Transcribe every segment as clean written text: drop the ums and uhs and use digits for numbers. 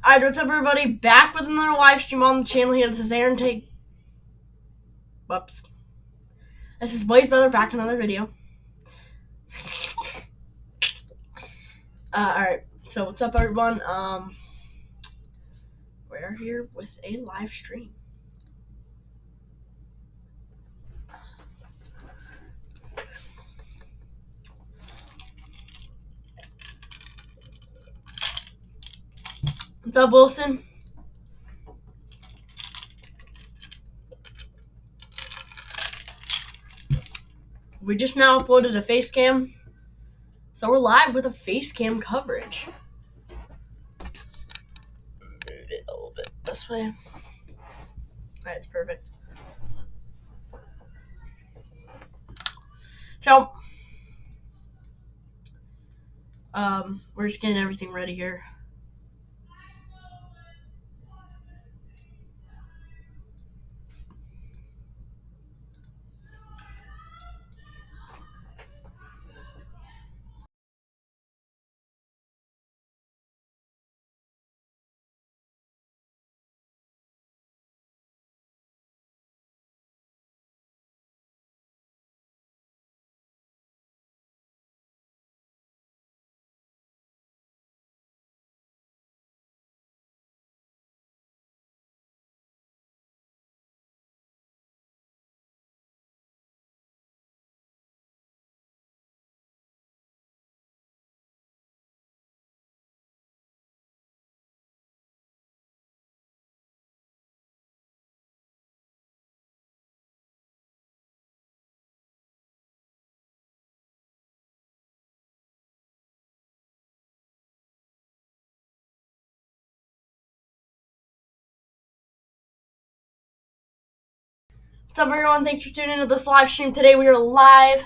Alright, what's up everybody? Back with another live stream on the channel here. This is Aaron Take. Whoops. This is Blaze Brother back in another video. Alright, so what's up everyone? We're here with a live stream. What's up, Wilson? We just now uploaded a face cam. So we're live with a face cam coverage. Move it a little bit this way. Alright, it's perfect. So, we're just getting everything ready here. What's up, everyone? Thanks for tuning into this live stream. Today we are live.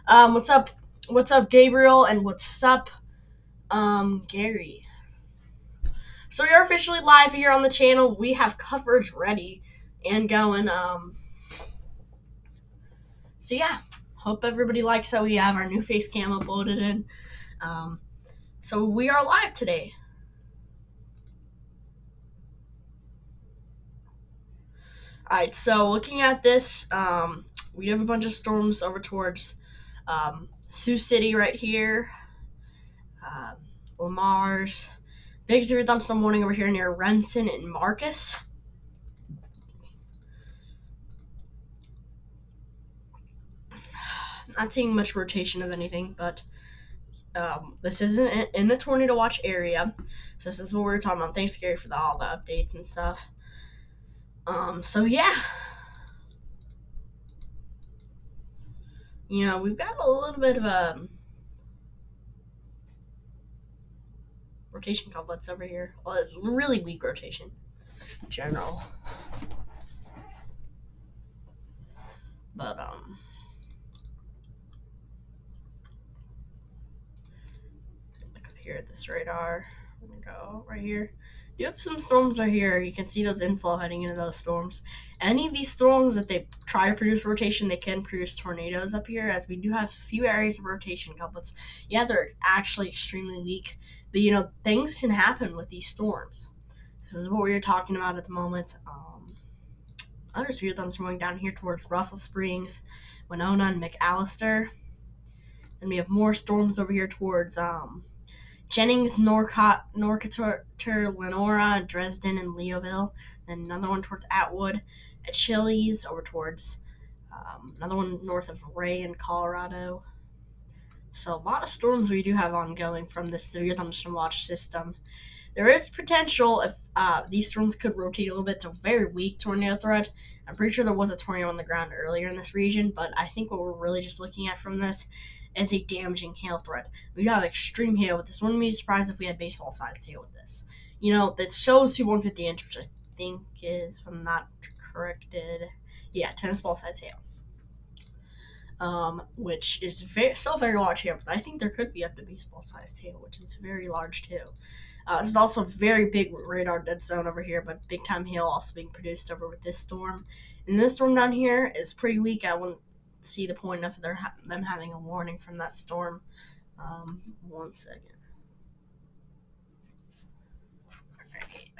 What's up? What's up, Gabriel? And what's up, Gary? So we are officially live here on the channel. We have coverage ready and going. So yeah, hope everybody likes that we have our new face cam uploaded in. So we are live today. Alright, so looking at this, we have a bunch of storms over towards Sioux City right here, Lamar's, big severe thunderstorm warning over here near Remsen and Marcus. Not seeing much rotation of anything, but this isn't in the tornado watch area. So this is what we were talking about. Thanks, Gary, for all the updates and stuff. So yeah. You know, we've got a little bit of a rotation complex over here. Well, it's really weak rotation in general. But, look up here at this radar. I'm gonna go right here. You have some storms right here. You can see those inflow heading into those storms. Any of these storms, if they try to produce rotation, they can produce tornadoes up here, as we do have a few areas of rotation couplets. Yeah, they're actually extremely weak, but you know, things can happen with these storms. This is what we are talking about at the moment. Other severe thunderstorm going down here towards Russell Springs, Winona, and McAllister. And we have more storms over here towards Jennings, Norcatur, Lenora, Dresden, and Leoville. Then another one towards Atwood, at Chili's, over towards another one north of Ray in Colorado. So a lot of storms we do have ongoing from this severe thunderstorm watch system. There is potential if these storms could rotate a little bit to very weak tornado threat. I'm pretty sure there was a tornado on the ground earlier in this region, but I think what we're really just looking at from this is a damaging hail threat. We got extreme hail with this. Wouldn't be surprised if we had baseball-sized hail with this. You know, that shows to 150 inch, which I think is, if I'm not corrected, yeah, tennis ball-sized hail. Which is still very large hail, but I think there could be up to baseball-sized hail, which is very large too. There's also a very big radar dead zone over here, but big time hail also being produced over with this storm. And this storm down here is pretty weak. I wouldn't see the point of them having a warning from that storm. 1 second. Alright.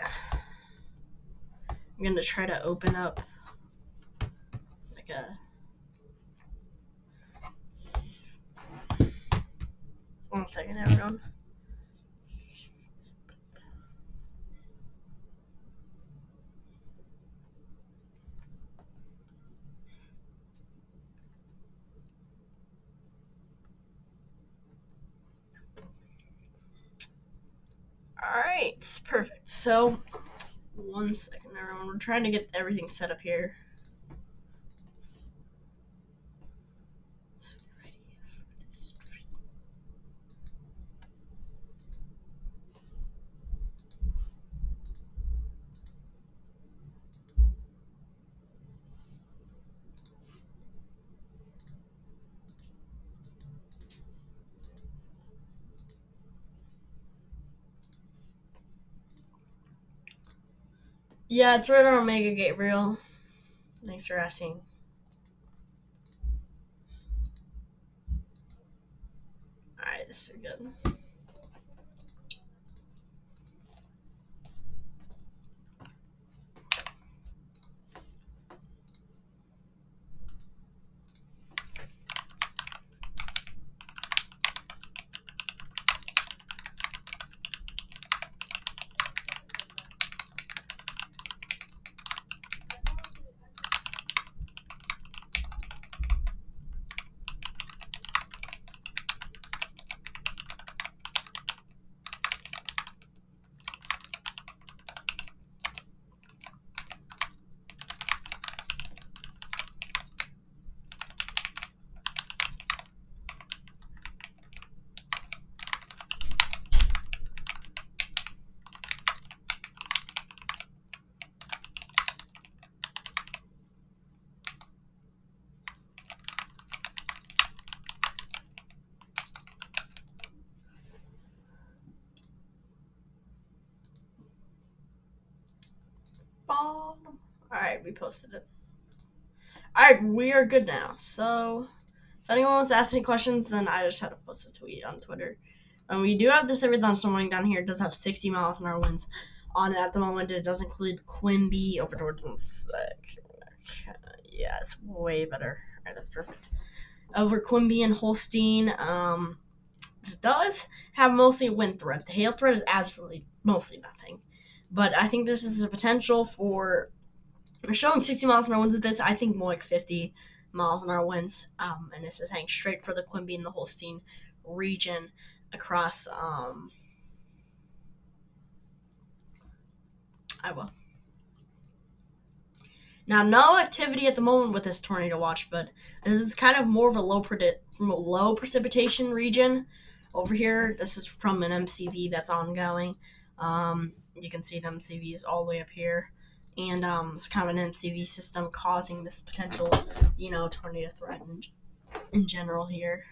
I'm gonna try to open up like a. One second, everyone. Alright, perfect. So, one second, everyone. We're trying to get everything set up here. Yeah, it's right on Omega Gabriel. Thanks for asking. Alright, this is good. Alright, we posted it. Alright, we are good now. So, if anyone wants to ask any questions, then I just had to post a tweet on Twitter. And we do have this every thunderstorming down here. It does have 60 miles an hour winds on it at the moment. It does include Quimby over towards yeah, it's way better. Alright, that's perfect. Over Quimby and Holstein, this does have mostly a wind threat. The hail threat is absolutely mostly nothing. But I think this is a potential for. We're showing 60 miles an hour winds with this. I think more like 50 miles an hour winds. And this is heading straight for the Quimby and the Holstein region across Iowa. Now, no activity at the moment with this tornado watch, but it's kind of more of a low precipitation region over here. This is from an MCV that's ongoing. You can see the MCVs all the way up here, and it's kind of an MCV system causing this potential, tornado threat in general here.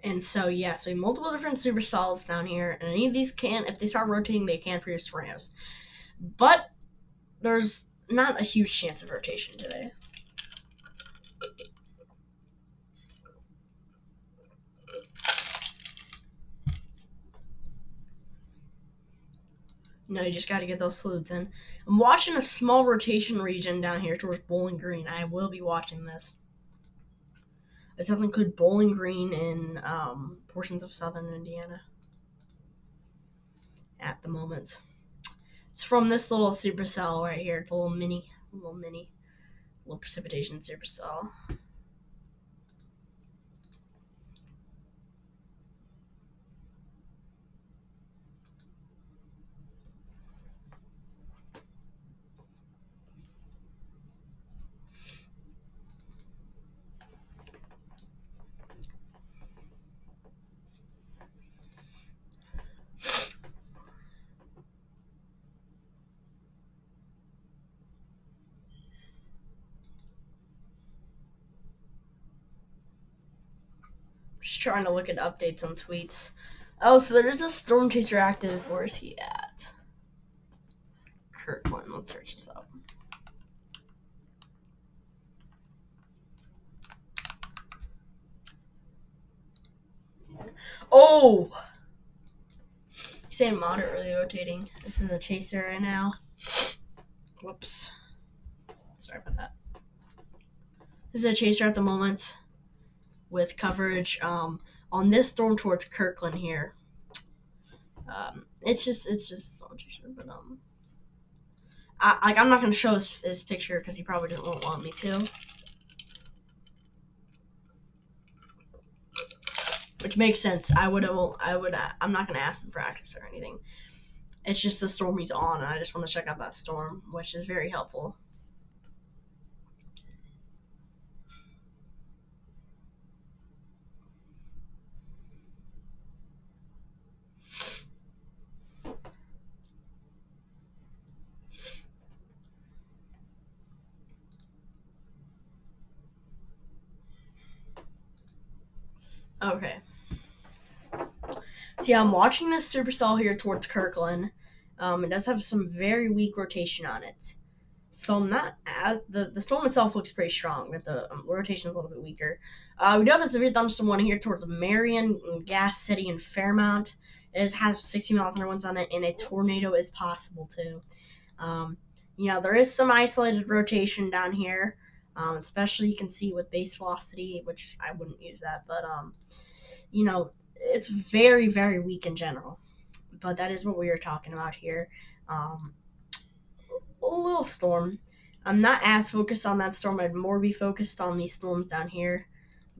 And so, yeah, so we have multiple different supercells down here, and any of these if they start rotating, they can produce tornadoes. But there's not a huge chance of rotation today. No, you just got to get those fluids in. I'm watching a small rotation region down here towards Bowling Green. I will be watching this. This does include Bowling Green and portions of southern Indiana at the moment. It's from this little supercell right here. It's a little mini precipitation supercell. Just trying to look at updates on tweets. Oh, so there is a storm chaser active. Where's he at? Kirkland. Let's search this up. Oh! Saying moderately rotating. This is a chaser right now. Whoops. Sorry about that. This is a chaser at the moment with coverage on this storm towards Kirkland here. It's just a storm chaser, but I'm not gonna show his picture because he probably won't want me to. Which makes sense. I'm not gonna ask him for access or anything. It's just the storm he's on, and I just want to check out that storm, which is very helpful. Okay. So yeah, I'm watching this supercell here towards Kirkland. It does have some very weak rotation on it. So I'm not as the storm itself looks pretty strong, but the rotation is a little bit weaker. We do have a severe thunderstorm one here towards Marion, Gas City, and Fairmount. It has 60 miles an hour winds on it, and a tornado is possible too. There is some isolated rotation down here, especially you can see with base velocity, which I wouldn't use that, but it's very, very weak in general. But that is what we were talking about here. A little storm. I'm not as focused on that storm. I'd more be focused on these storms down here,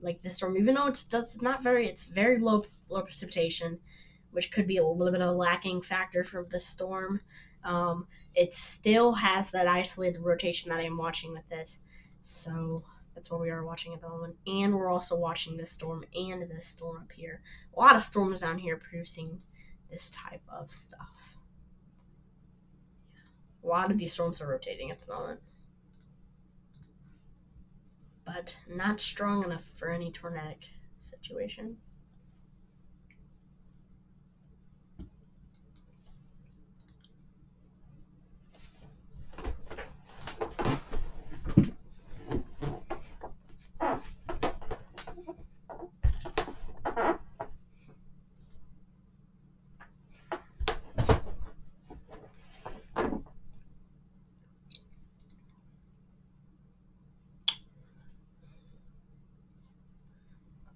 like this storm. Even though it's very low precipitation, which could be a little bit of a lacking factor for this storm. It still has that isolated rotation that I'm watching with it. So that's what we are watching at the moment. And we're also watching this storm and this storm up here. A lot of storms down here producing this type of stuff. A lot of these storms are rotating at the moment. But not strong enough for any tornadic situation.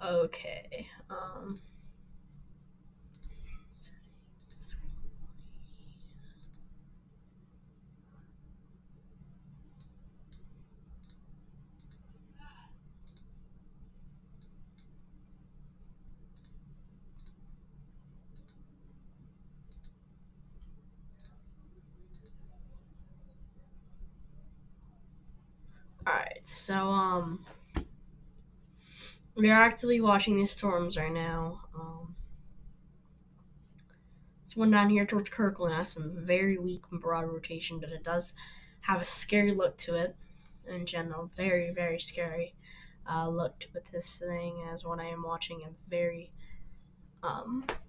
Okay. Alright, so we are actively watching these storms right now. This one down here towards Kirkland has some very weak and broad rotation, but it does have a scary look to it in general. Very, very scary look with this thing as when I am watching a very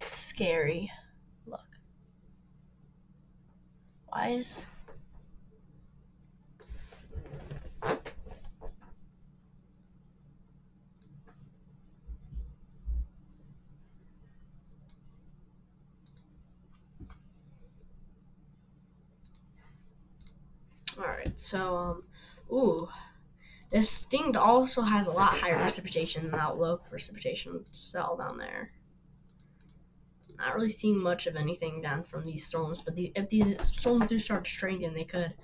scary look. Why is... Alright, so, ooh. This thing also has a lot higher precipitation than that low precipitation cell down there. Not really seeing much of anything down from these storms, but if these storms do start to strengthen, they could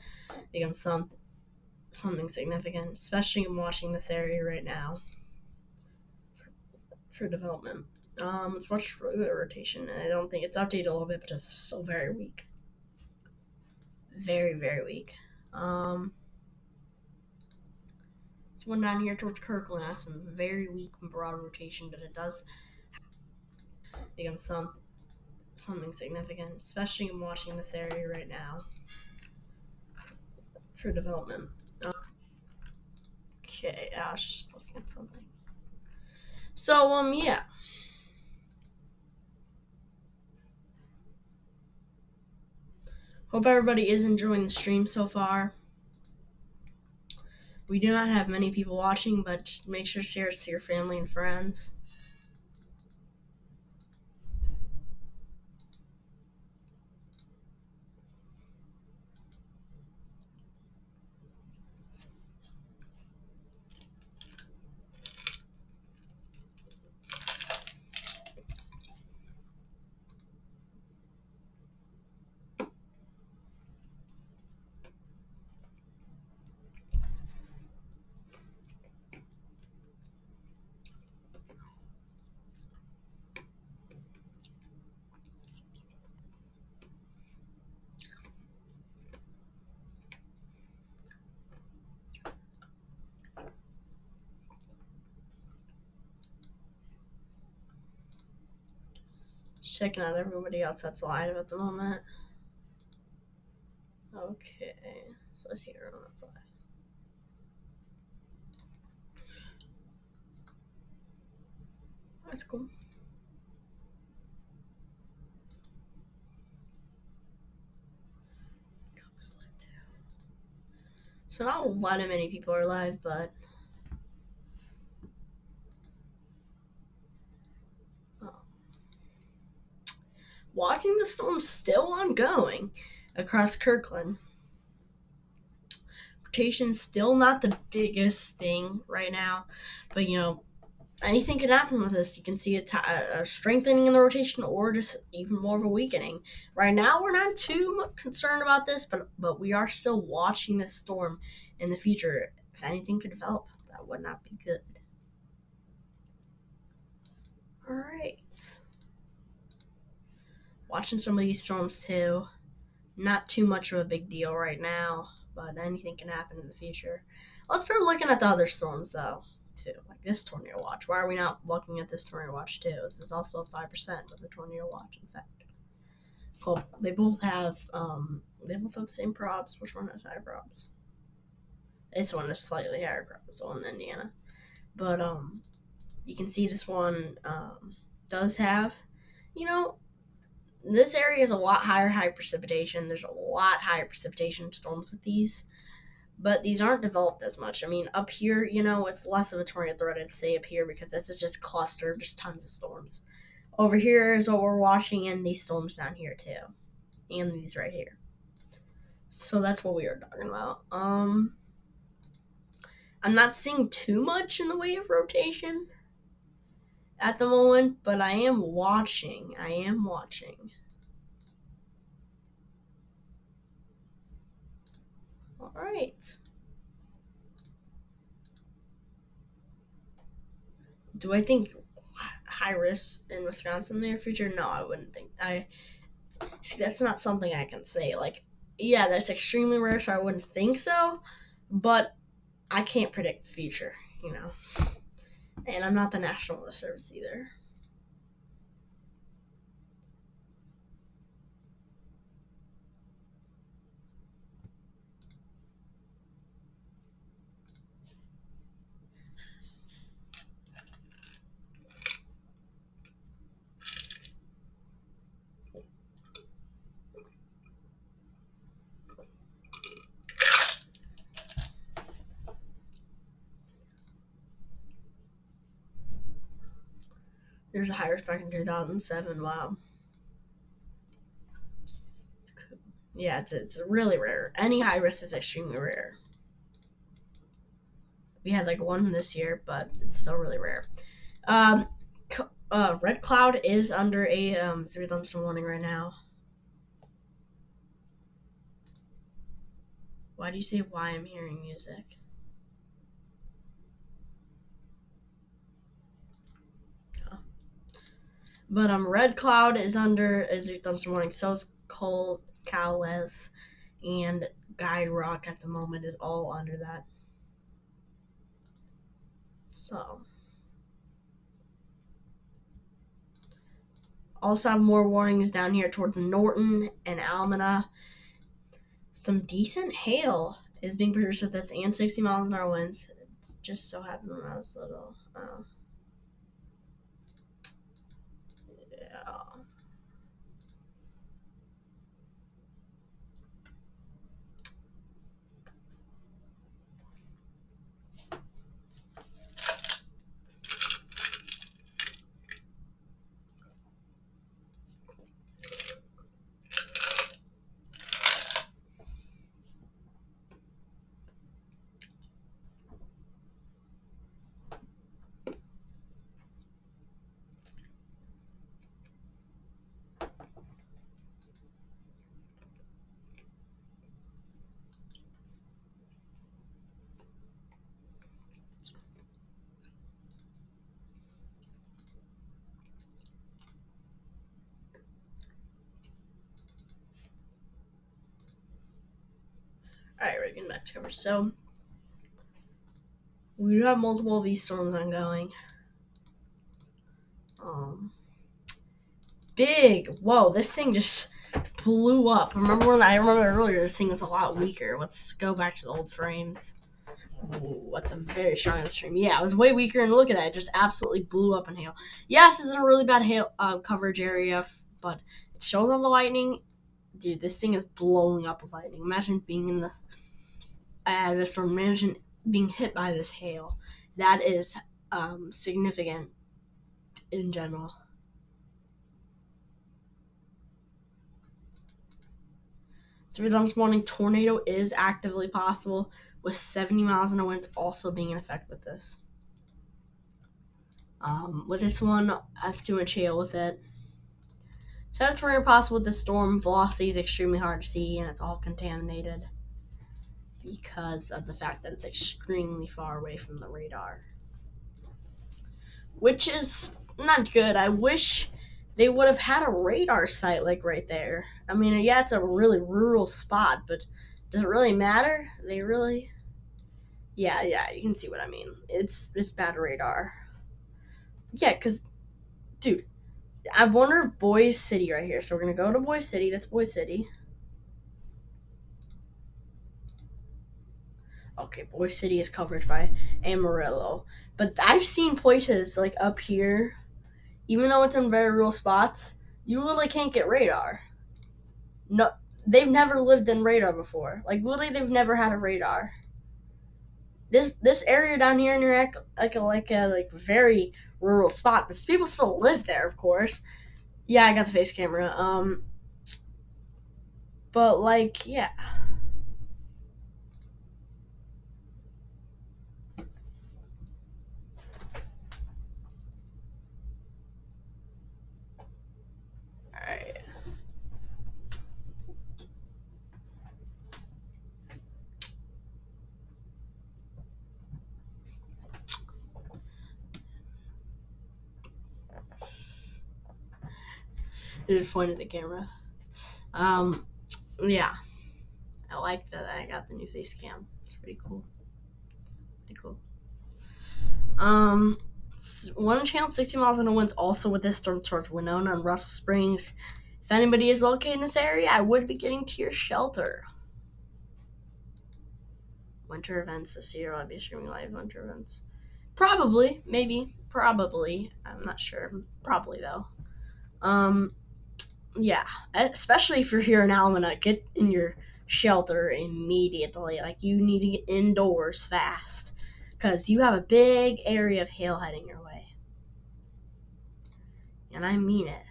become something significant, especially in watching this area right now for development. Let's watch further rotation. I don't think it's updated a little bit, but it's still very weak. Very, very weak. This one down here towards Kirkland has some very weak and broad rotation, but it does become something significant, especially in watching this area right now for development. Okay, I was just looking at something. So, yeah. Hope everybody is enjoying the stream so far. We do not have many people watching, but make sure to share it to your family and friends. Checking out everybody else that's live at the moment. Okay, so I see everyone that's live. That's cool. So not a lot of many people are live, but watching the storm still ongoing across Kirkland. Rotation's still not the biggest thing right now, but anything can happen with this. You can see a strengthening in the rotation or just even more of a weakening. Right now, we're not too much concerned about this, but we are still watching this storm in the future. If anything could develop, that would not be good. All right. Watching some of these storms too. Not too much of a big deal right now, but anything can happen in the future. Let's start looking at the other storms though, too. Like this tornado watch. Why are we not looking at this tornado watch too? This is also 5% of the tornado watch, in fact. Cool. They both have the same probs. Which one has higher probs? This one is slightly higher probs, the one in Indiana. But you can see this one does have, this area is a lot high precipitation. There's a lot higher precipitation storms with these, but these aren't developed as much. I mean, up here, it's less of a tornado threat, I'd say, up here, because this is just a cluster of just tons of storms. Over here is what we're watching, and these storms down here too, and these right here. So that's what we are talking about. I'm not seeing too much in the way of rotation at the moment, but I am watching. All right. Do I think high risk in Wisconsin in the near future? No, I wouldn't think. See, that's not something I can say. Like, yeah, that's extremely rare, so I wouldn't think so. But I can't predict the future, And I'm not the National Weather Service either. There's a high risk back in 2007. Wow. Yeah, it's really rare. Any high risk is extremely rare. We had like one this year, but it's still really rare. Red Cloud is under a severe thunderstorm warning right now. Why do you say why I'm hearing music? But Red Cloud is under a severe thunderstorm warning. So is Cole, Cowles, and Guide Rock at the moment is all under that. So also have more warnings down here towards Norton and Almena. Some decent hail is being produced with this and 60 miles an hour winds. It's just so happened when I was little. Yeah. Alright, we're getting back to cover. So, we do have multiple of these storms ongoing. Big. Whoa, this thing just blew up. I remember earlier this thing was a lot weaker. Let's go back to the old frames. Ooh, at the very strongest stream. Yeah, it was way weaker, and look at that. It just absolutely blew up in hail. Yes, this is a really bad hail coverage area, but it shows on the lightning. Dude, this thing is blowing up with lightning. Imagine being in the storm. Imagine being hit by this hail. That is significant in general. So this morning, tornado is actively possible, with 70 miles an hour winds also being in effect with this. With this one, as too much hail with it. So it's very possible with this storm. Velocity is extremely hard to see, and it's all contaminated because of the fact that it's extremely far away from the radar, which is not good. I wish they would have had a radar site like right there. I mean, yeah, it's a really rural spot, but does it really matter? They really... Yeah, you can see what I mean. It's bad radar. Yeah, because, dude, I wonder if Boise City right here. So we're going to go to Boise City. That's Boise City. Okay, Boise City is covered by Amarillo. But I've seen places like up here, even though it's in very rural spots, you really can't get radar. No, they've never lived in radar before. Like, literally, they've never had a radar. This area down here in Iraq, like a very rural spot, but people still live there, of course. Yeah, I got the face camera. But like, yeah. Alright. It just pointed the camera. Yeah. I like that I got the new face cam. It's pretty cool. Pretty cool. One channel 60 miles an hour winds also with this storm towards Winona and Russell Springs. If anybody is located in this area, I would be getting to your shelter. Winter events this year. I'll be streaming live winter events. Probably, maybe, probably. I'm not sure. Probably though. Yeah, especially if you're here in Almana, get in your shelter immediately. Like, you need to get indoors fast because you have a big area of hail heading your way. And I mean it.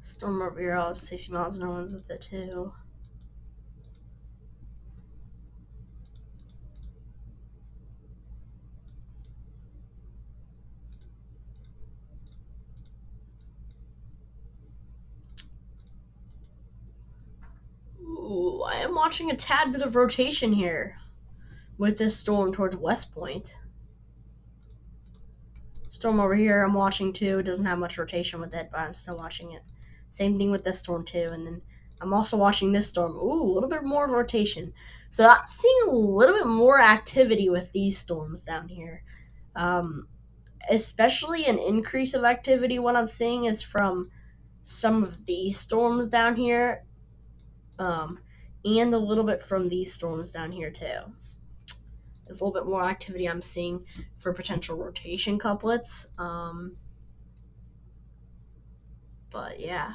Storm over here, I was 60 miles an hour with it too. Ooh, I am watching a tad bit of rotation here with this storm towards West Point. Storm over here I'm watching too. It doesn't have much rotation with it, but I'm still watching it. Same thing with this storm too. And then I'm also watching this storm. Ooh, a little bit more rotation. So I'm seeing a little bit more activity with these storms down here. Especially an increase of activity. What I'm seeing is from some of these storms down here. And a little bit from these storms down here too. There's a little bit more activity I'm seeing for potential rotation couplets. But yeah.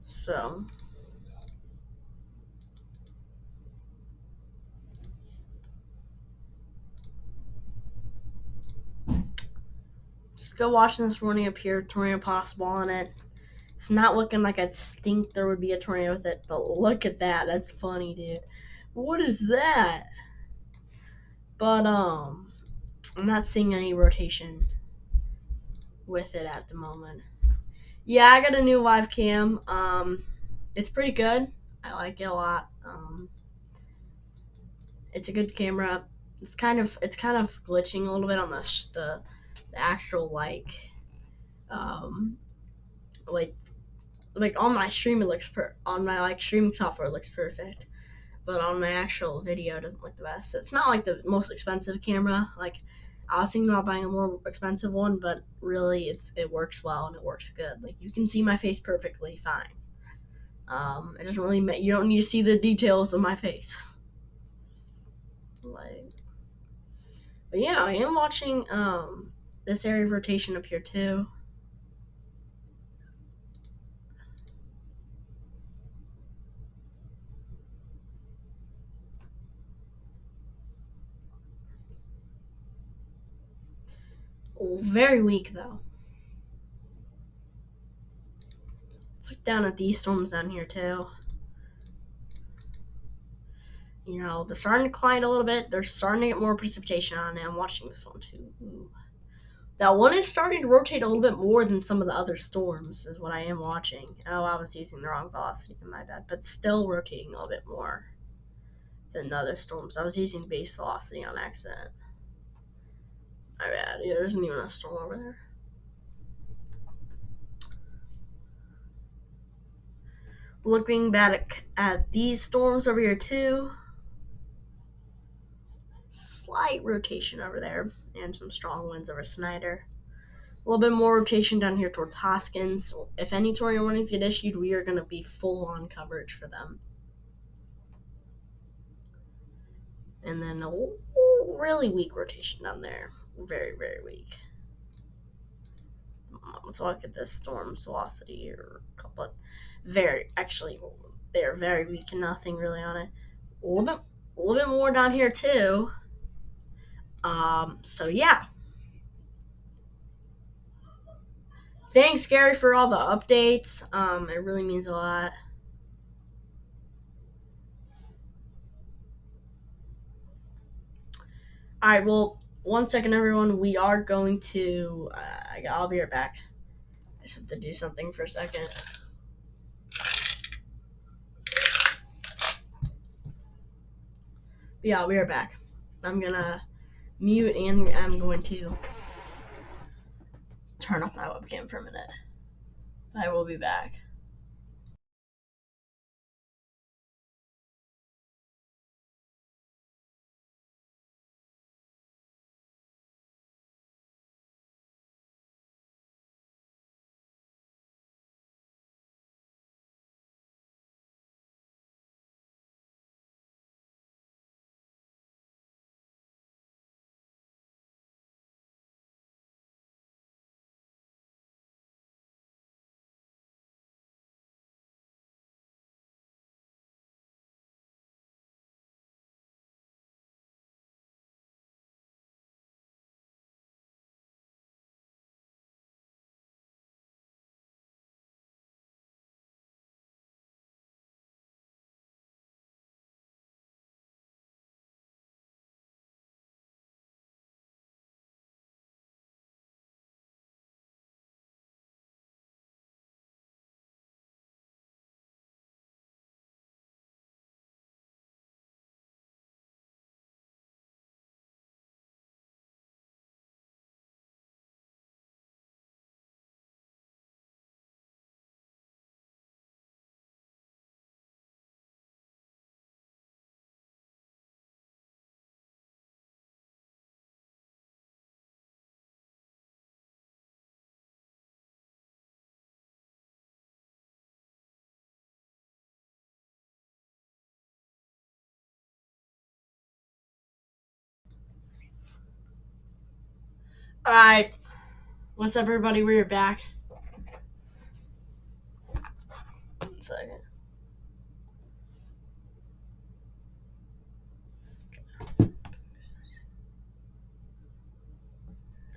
So just go watching this morning up here, tornado possible on it. It's not looking like I'd think there would be a tornado with it, but look at that. That's funny, dude. What is that? But I'm not seeing any rotation with it at the moment. Yeah, I got a new live cam. It's pretty good. I like it a lot. It's a good camera. It's kind of glitching a little bit on the actual um like like on my stream it looks on my streaming software it looks perfect, but on my actual video it doesn't look the best. It's not like the most expensive camera. Like I was thinking about buying a more expensive one, but really it works well and it works good. Like you can see my face perfectly fine. It doesn't really you don't need to see the details of my face. Like, but yeah, I am watching this area of rotation up here too. Oh, very weak though. Let's look down at these storms down here too. You know, they're starting to decline a little bit. They're starting to get more precipitation on it. I'm watching this one too. Ooh. That one is starting to rotate a little bit more than some of the other storms, is what I am watching. Oh, I was using the wrong velocity, my bad. But still rotating a little bit more than the other storms. I was using base velocity on accident. My bad. Yeah, there isn't even a storm over there. Looking back at these storms over here too. Slight rotation over there, and some strong winds over Snyder. A little bit more rotation down here towards Hoskins. If any tornado warnings get issued, we are going to be full on coverage for them. And then a really weak rotation down there. Very, very weak. Let's look at this storm's velocity or couple. Actually, they're very weak and nothing really on it. A little bit more down here too. So yeah. Thanks, Gary, for all the updates. It really means a lot. All right, well, 1 second, everyone. We are going to. I'll be right back. I just have to do something for a second. But yeah, we are back. I'm gonna mute and I'm going to turn off my webcam for a minute. I will be back. All right. What's up, everybody? We're back. 1 second.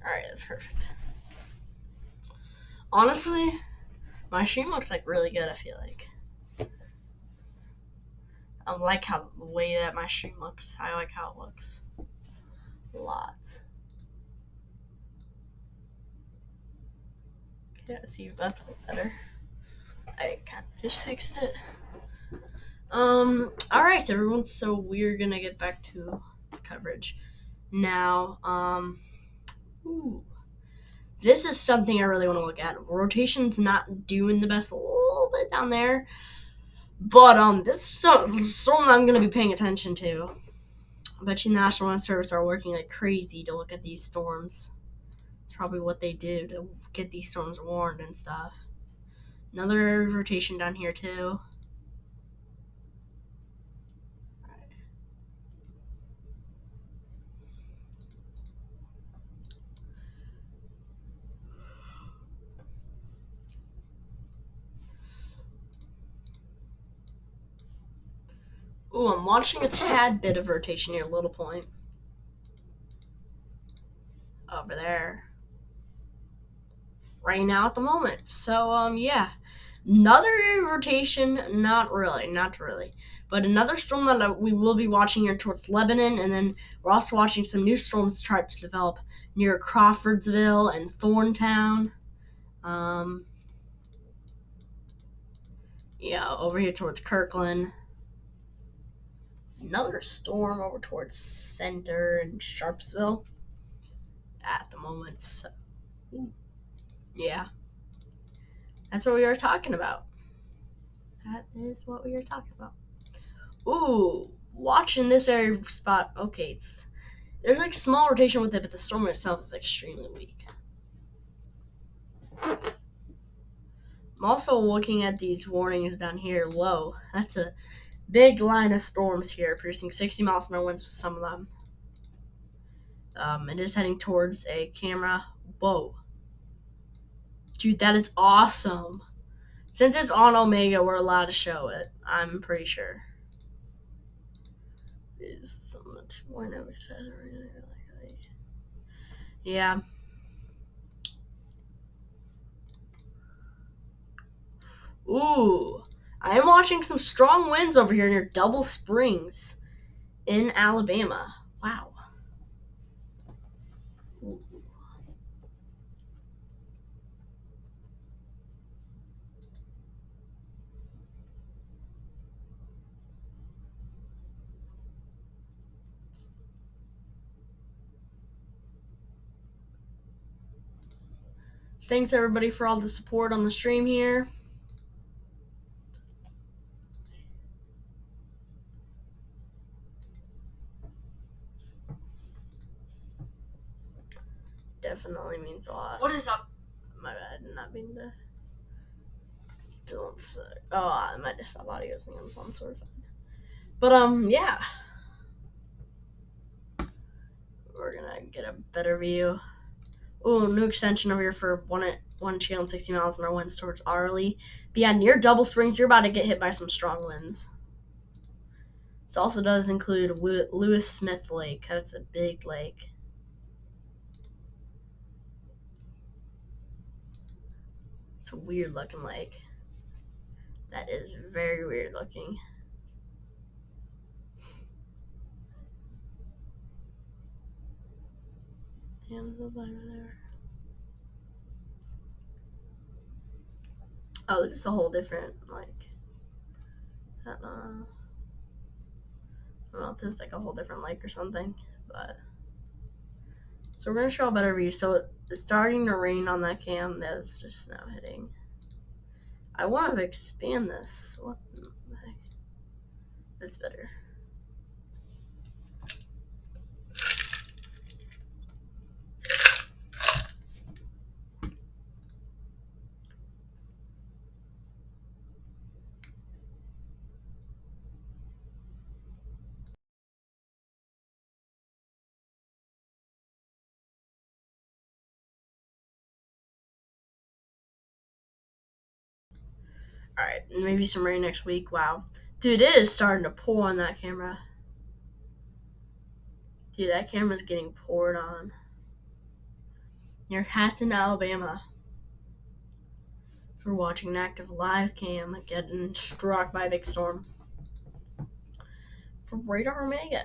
All right, that's perfect. Honestly, my stream looks like really good. I feel like I like how the way that my stream looks. I like how it looks. A lot. Okay, let's see if that's better. I kind of just fixed it. Alright, everyone, so we're gonna get back to coverage. Now, ooh. This is something I really want to look at. Rotation's not doing the best, a little bit down there. But, this is something I'm gonna be paying attention to. I bet you National Weather Service are working like crazy to look at these storms. It's probably what they do to get these storms warned and stuff. Another rotation down here, too. Ooh, I'm watching a tad bit of rotation here, little point. Over there. Right now at the moment. So, yeah. Another rotation, not really. But another storm that we will be watching here towards Lebanon, and then we're also watching some new storms start to develop near Crawfordsville and Thorntown. Yeah, over here towards Kirkland. Another storm over towards Center and Sharpsville at the moment. So, yeah, that's what we were talking about. That is what we were talking about. Ooh, watching this area spot. Okay, there's like small rotation with it, but the storm itself is extremely weak. I'm also looking at these warnings down here low. That's a big line of storms here, producing 60 miles an hour winds with some of them. It is heading towards a camera. Whoa. Dude, that is awesome. Since it's on Omega, we're allowed to show it. I'm pretty sure. Is so much more yeah. Ooh. I am watching some strong winds over here near Double Springs in Alabama. Wow. Ooh. Thanks everybody for all the support on the stream here. Definitely means a lot. What is up? My bad, not being the. Don't say. Oh, my desktop audio is on sort of. But yeah. We're gonna get a better view. Ooh, new extension over here for one channel and 60 miles an hour winds towards Arley. But yeah, near Double Springs, you're about to get hit by some strong winds. This also does include Lewis Smith Lake. That's a big lake. It's a weird looking lake. That is very weird looking. Oh, this is a whole different, like, I don't know if this is like a whole different lake or something, but. So we're going to show a better view. So it's starting to rain on that cam. That's just now hitting. I want to expand this. What the heck? That's better. Alright, maybe some rain next week. Wow. Dude, it is starting to pour on that camera. Dude, that camera's getting poured on. Near Hatton, Alabama. So we're watching an active live cam getting struck by a big storm. From Radar Omega.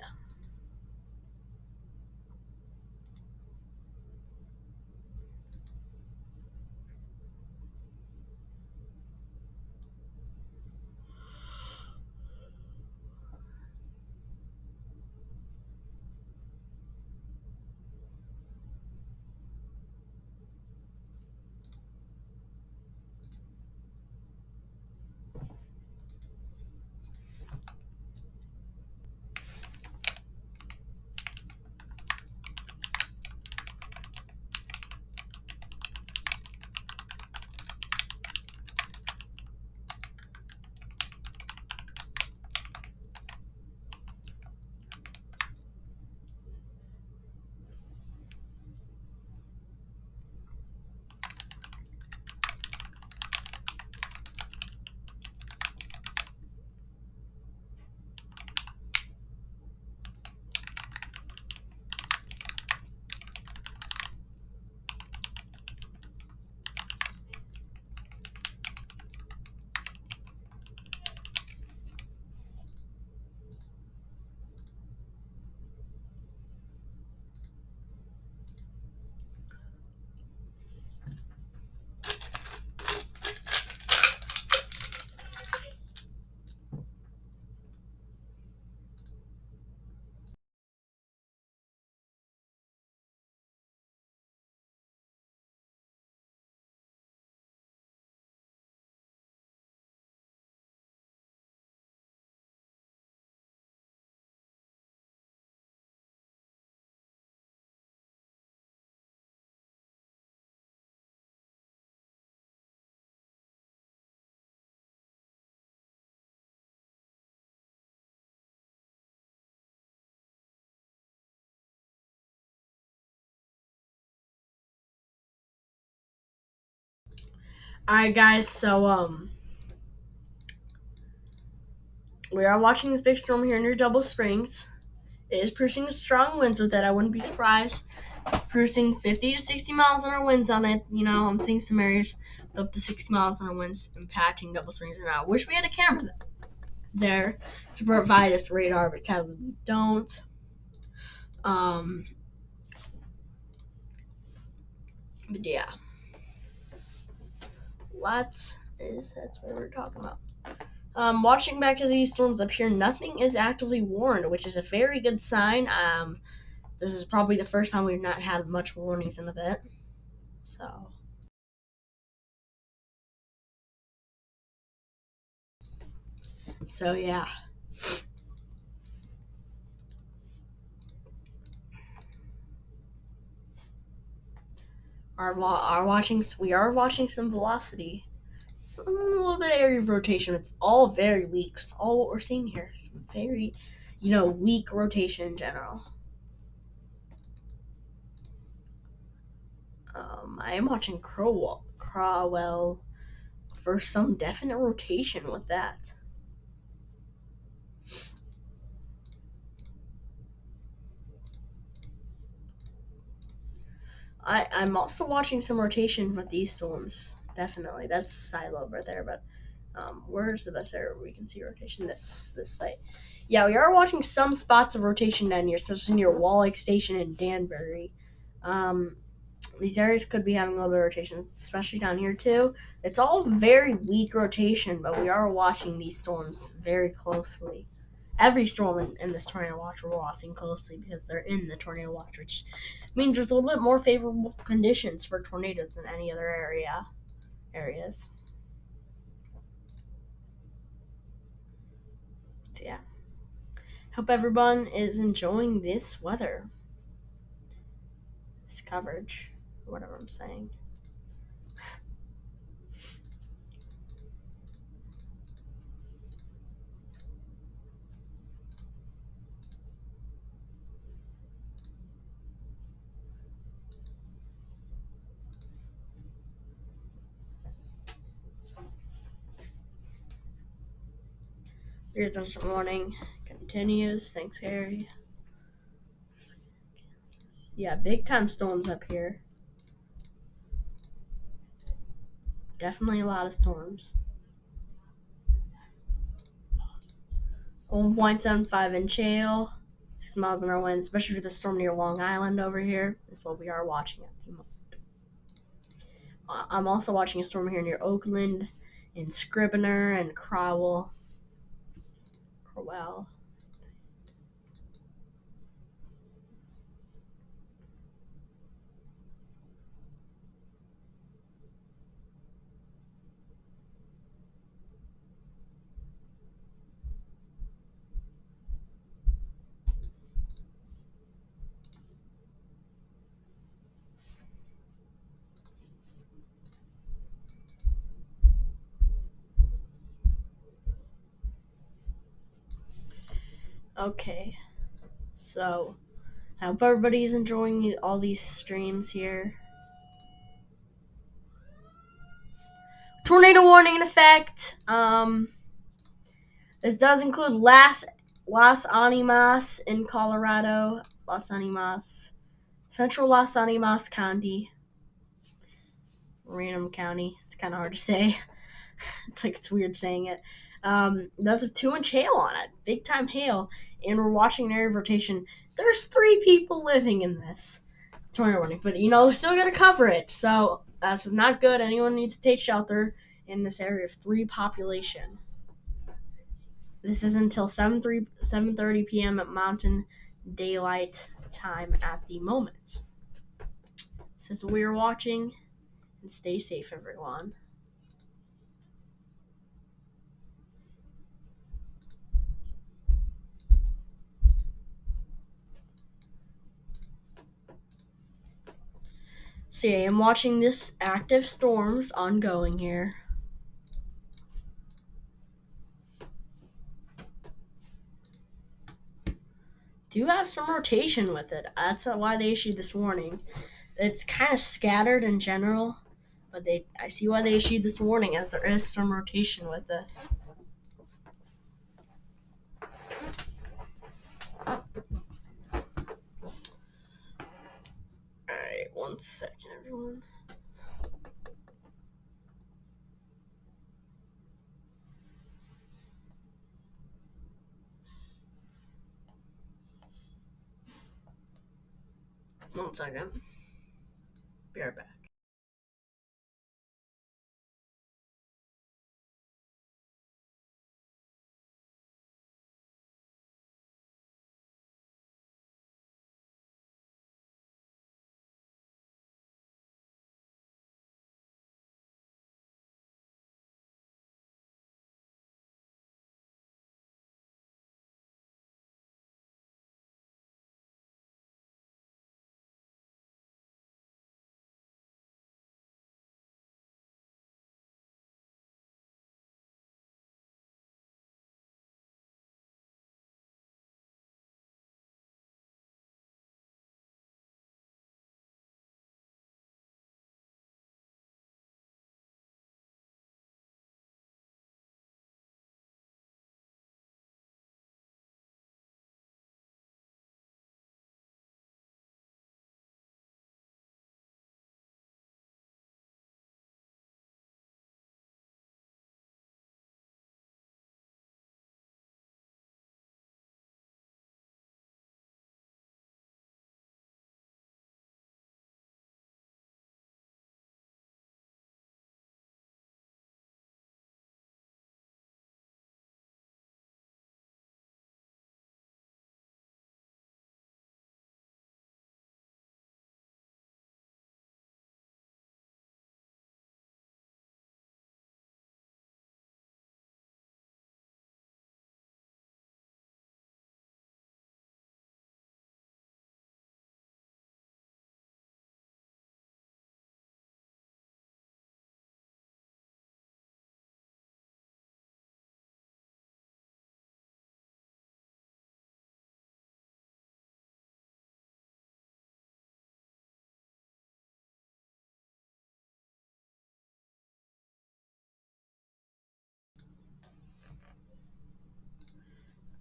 Alright, guys, so, we are watching this big storm here near Double Springs. It is producing strong winds with it. I wouldn't be surprised. It's producing 50 to 60 miles an hour winds on it. You know, I'm seeing some areas with up to 60 miles an hour winds impacting Double Springs. And I wish we had a camera there to provide us radar, but sadly we don't. But yeah, that's what we're talking about. Watching back to these storms up here, nothing is actively warned, which is a very good sign. This is probably the first time we've not had much warnings in a bit. So yeah. We are watching some velocity, some a little bit of area of rotation. It's all very weak. It's all what we're seeing here. Some very, weak rotation in general. I am watching Crowell for some definite rotation with that. I'm also watching some rotation with these storms. Definitely, that's Silo right there. But where's the best area where we can see rotation? This site. Yeah, we are watching some spots of rotation down here, especially near Wall Lake Station and Danbury. Um, these areas could be having a little bit of rotation, especially down here too. It's all very weak rotation, but we are watching these storms very closely. Every storm in this tornado watch we're watching closely because they're in the tornado watch, which means there's a little bit more favorable conditions for tornadoes than any other areas. So yeah. Hope everyone is enjoying this weather. This coverage. Whatever I'm saying. Here's the warning. Continues. Thanks, Harry. Yeah, big time storms up here. Definitely a lot of storms. 1.75 inch hail, 6 miles an hour wind, especially for the storm near Long Island over here, is what we are watching at the moment. I'm also watching a storm here near Oakland, in Scribner and Crowell. Okay, so I hope everybody's enjoying all these streams here. Tornado warning in effect. This does include Las Animas in Colorado, Las Animas, Central Las Animas County, random county. It's kind of hard to say. It's weird saying it. It does have 2-inch hail on it, big time hail, and we're watching an area of rotation. There's 3 people living in this tornado warning, but we still gotta cover it. So this is not good. Anyone needs to take shelter in this area of 3 population. This is until 7:30 p.m. at Mountain Daylight Time at the moment. This is what we are watching, and stay safe, everyone. So yeah, I'm watching this active storms ongoing here. Do have some rotation with it. That's why they issued this warning. It's kind of scattered in general. But I see why they issued this warning, as there is some rotation with this. Alright, 1 second, everyone. One second. Be right back.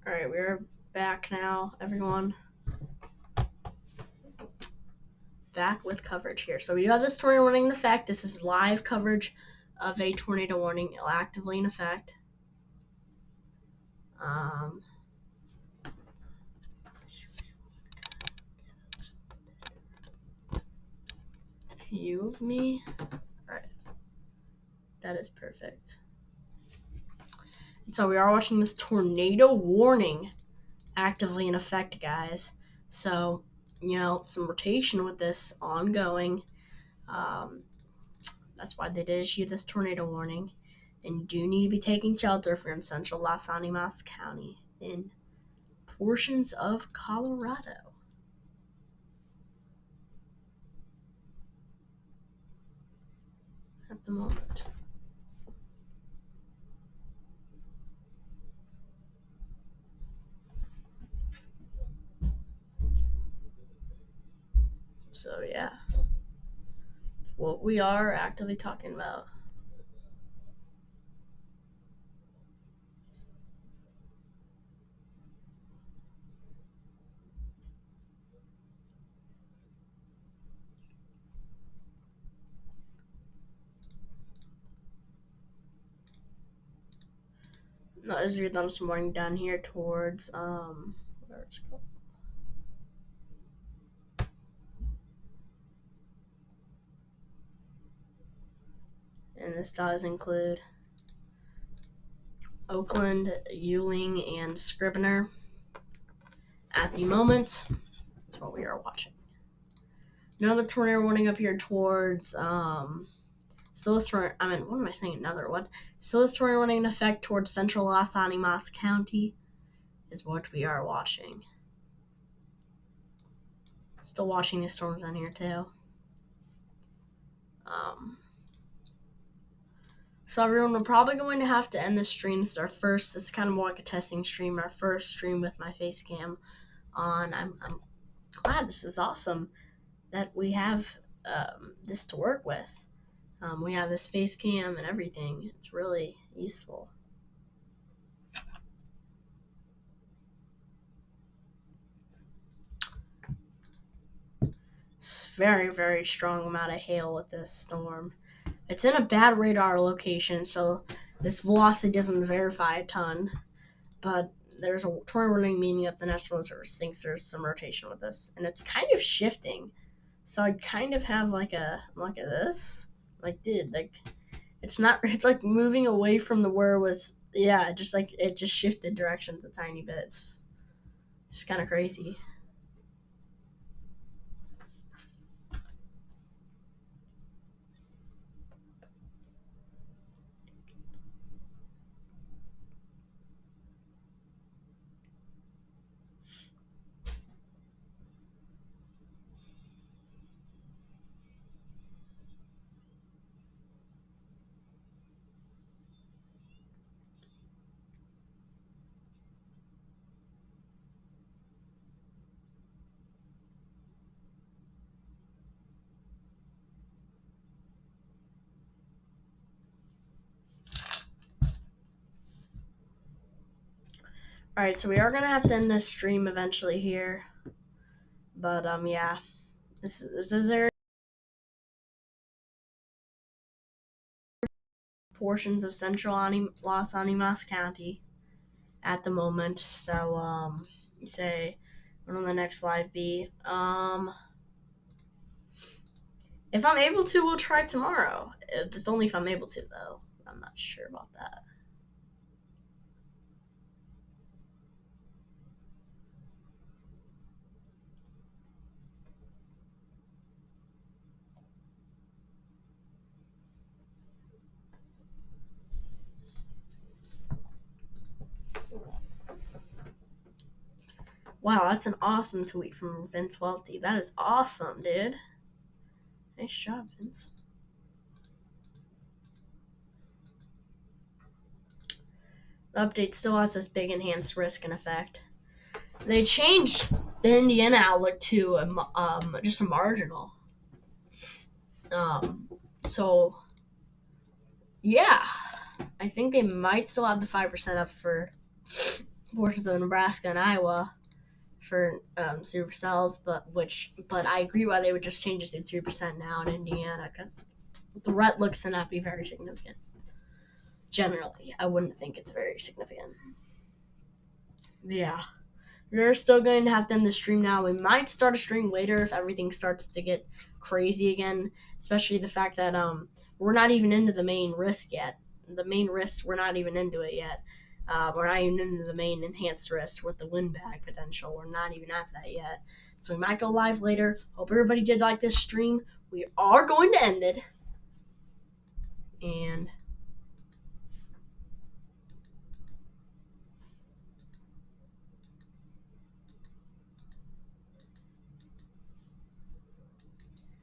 Alright, we're back now, everyone. Back with coverage here. So we do have this tornado warning in effect. This is live coverage of a tornado warning actively in effect. View of me. Alright. That is perfect. And so we are watching this tornado warning actively in effect, guys. So, some rotation with this ongoing. That's why they did issue this tornado warning. And you do need to be taking shelter if you're in central Las Animas County in portions of Colorado at the moment. So, yeah. What we are actively talking about. No, there's your thunderstorm down here towards where it's called. And this does include Oakland, Ewing, and Scrivener at the moment. That's what we are watching. Another tornado warning up here towards still a tornado. What am I saying? Another one. Still a tornado warning in effect towards central Las Animas County is what we are watching. Still watching the storms down here too. So everyone, we're probably going to have to end this stream. This is our first. It's kind of more like a testing stream. Our first stream with my face cam on. I'm glad. This is awesome that we have this to work with. We have this face cam and everything. It's really useful. It's very, very strong amount of hail with this storm. It's in a bad radar location, so this velocity doesn't verify a ton. But there's a tornado warning, meaning that the National Weather Service thinks there's some rotation with this, and it's kind of shifting. So I'd kind of have like a this, like dude, like it's not. It's like moving away from the where it was. Yeah, just like it just shifted directions a tiny bit. It's just kind of crazy. All right, so we are gonna have to end this stream eventually here, but yeah, this is area portions of central Los Animas County at the moment. So you say when will the next live be? If I'm able to, we'll try tomorrow. It's only if I'm able to, though. I'm not sure about that. Wow, that's an awesome tweet from Vince Welty. That is awesome, dude. Nice job, Vince. The update still has this big enhanced risk and effect. They changed the Indiana outlook to just a marginal. So yeah, I think they might still have the 5% up for portions of Nebraska and Iowa for supercells, but I agree why they would just change it to 3% now in Indiana because the threat looks to not be very significant. Generally, I wouldn't think it's very significant. Yeah. We're still going to have to end the stream now. We might start a stream later if everything starts to get crazy again, especially the fact that we're not even into the main risk yet. The main risk, we're not even into it yet. We're not even into the main enhanced risk with the windbag potential. We're not even at that yet. So we might go live later. Hope everybody did like this stream. We are going to end it. And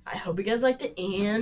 I hope you guys liked it. And